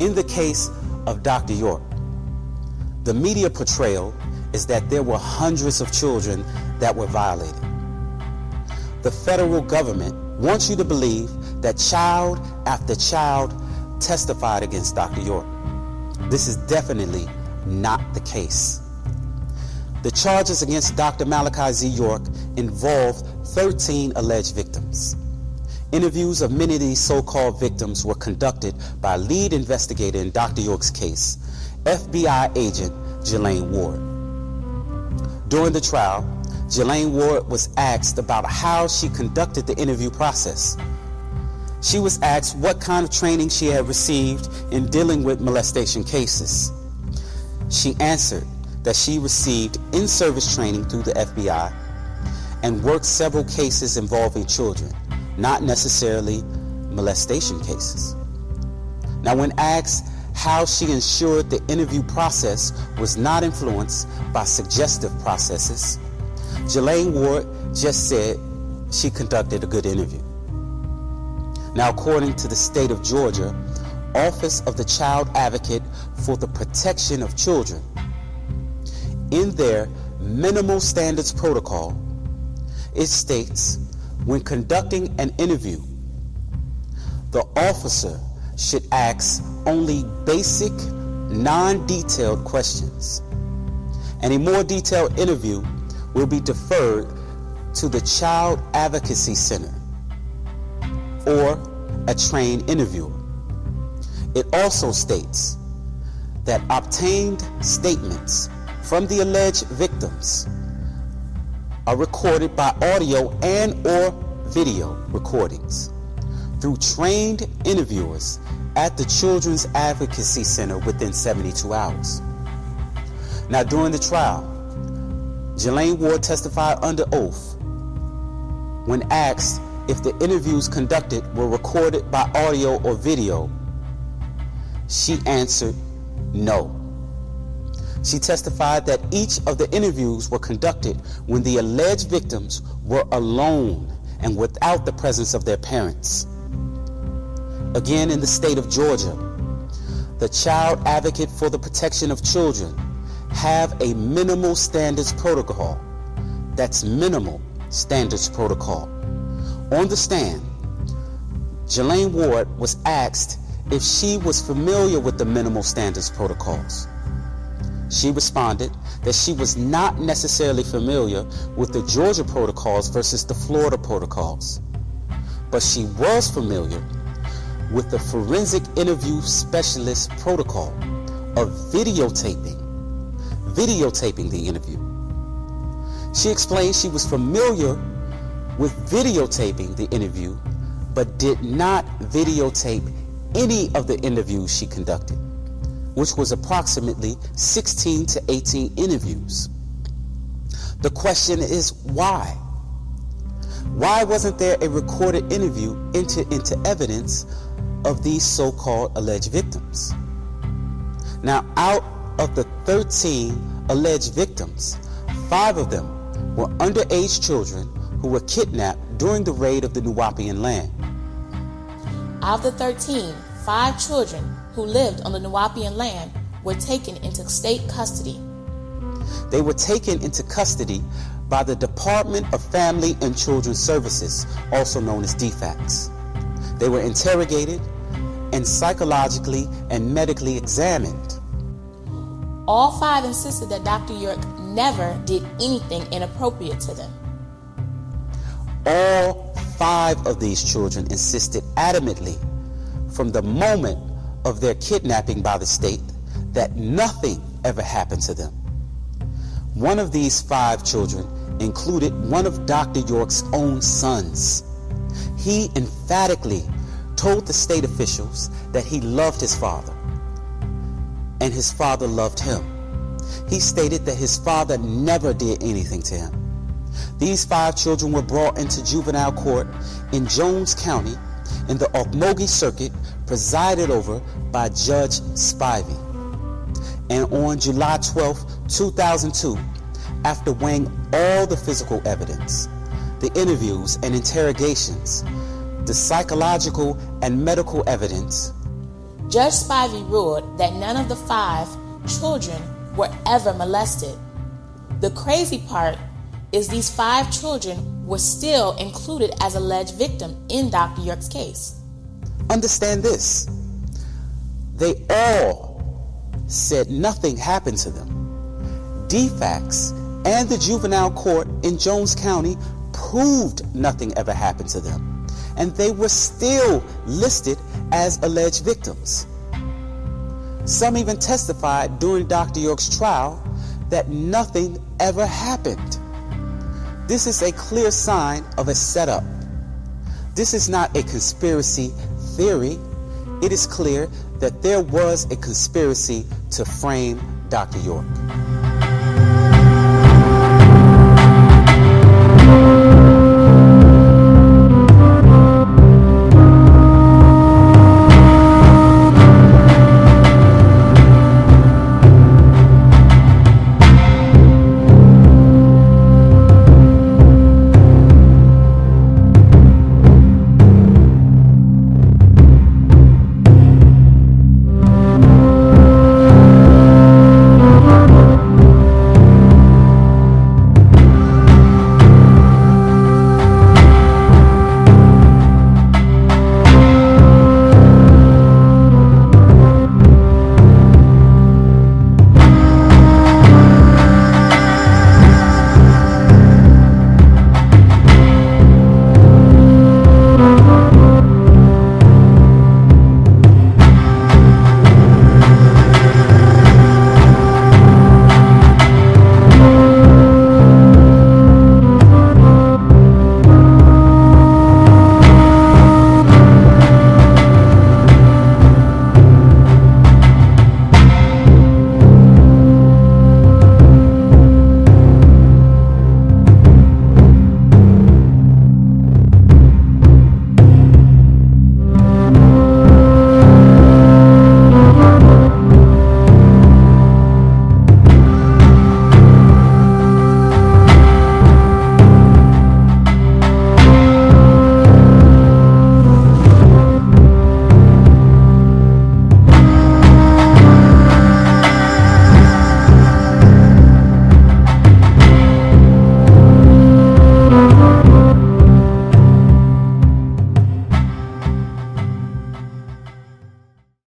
In the case of Dr. York, the media portrayal is that there were hundreds of children that were violated. The federal government wants you to believe that child after child testified against Dr. York. This is definitely not the case. The charges against Dr. Malachi Z. York involve 13 alleged victims. Interviews of many of these so-called victims were conducted by lead investigator in Dr. York's case, FBI agent Jalaine Word. During the trial, Jalaine Word was asked about how she conducted the interview process. She was asked what kind of training she had received in dealing with molestation cases. She answered that she received in-service training through the FBI and worked several cases involving children, not necessarily molestation cases. Now, when asked how she ensured the interview process was not influenced by suggestive processes, Jalaine Word just said she conducted a good interview. Now, according to the state of Georgia, Office of the Child Advocate for the Protection of Children, in their minimal standards protocol, it states, when conducting an interview, the officer should ask only basic, non-detailed questions, and a more detailed interview will be deferred to the Child Advocacy Center or a trained interviewer. It also states that obtained statements from the alleged victims are recorded by audio and or video recordings through trained interviewers at the Children's Advocacy Center within 72 hours. Now, during the trial, Jalaine Word testified under oath. When asked if the interviews conducted were recorded by audio or video, she answered no. She testified that each of the interviews were conducted when the alleged victims were alone and without the presence of their parents. Again, in the state of Georgia, the Child Advocate for the Protection of Children have a minimal standards protocol. That's minimal standards protocol. On the stand, Jalaine Word was asked if she was familiar with the minimal standards protocols. She responded that she was not necessarily familiar with the Georgia protocols versus the Florida protocols, but she was familiar with the forensic interview specialist protocol of videotaping the interview. She explained she was familiar with videotaping the interview, but did not videotape any of the interviews she conducted, which was approximately 16 to 18 interviews. The question is why? Why wasn't there a recorded interview entered into evidence of these so-called alleged victims? Now, out of the 13 alleged victims, 5 of them were underage children who were kidnapped during the raid of the Nuwaubian land. Out of the 13, 5 children who lived on the Nuwaubian land were taken into state custody. They were taken into custody by the Department of Family and Children Services, also known as DFACS. They were interrogated and psychologically and medically examined. All 5 insisted that Dr. York never did anything inappropriate to them. All 5 of these children insisted adamantly from the moment of their kidnapping by the state that nothing ever happened to them. One of these 5 children included one of Dr. York's own sons. He emphatically told the state officials that he loved his father, and his father loved him. He stated that his father never did anything to him. These 5 children were brought into juvenile court in Jones County in the Okmulgee Circuit, presided over by Judge Spivey. And on July 12, 2002, after weighing all the physical evidence, the interviews and interrogations, the psychological and medical evidence, Judge Spivey ruled that none of the 5 children were ever molested. The crazy part is these 5 children were still included as alleged victims in Dr. York's case. Understand this. They all said nothing happened to them. DFACS and the juvenile court in Jones County proved nothing ever happened to them, and they were still listed as alleged victims. Some even testified during Dr. York's trial that nothing ever happened. This is a clear sign of a setup. This is not a conspiracy theory. It is clear that there was a conspiracy to frame Dr. York.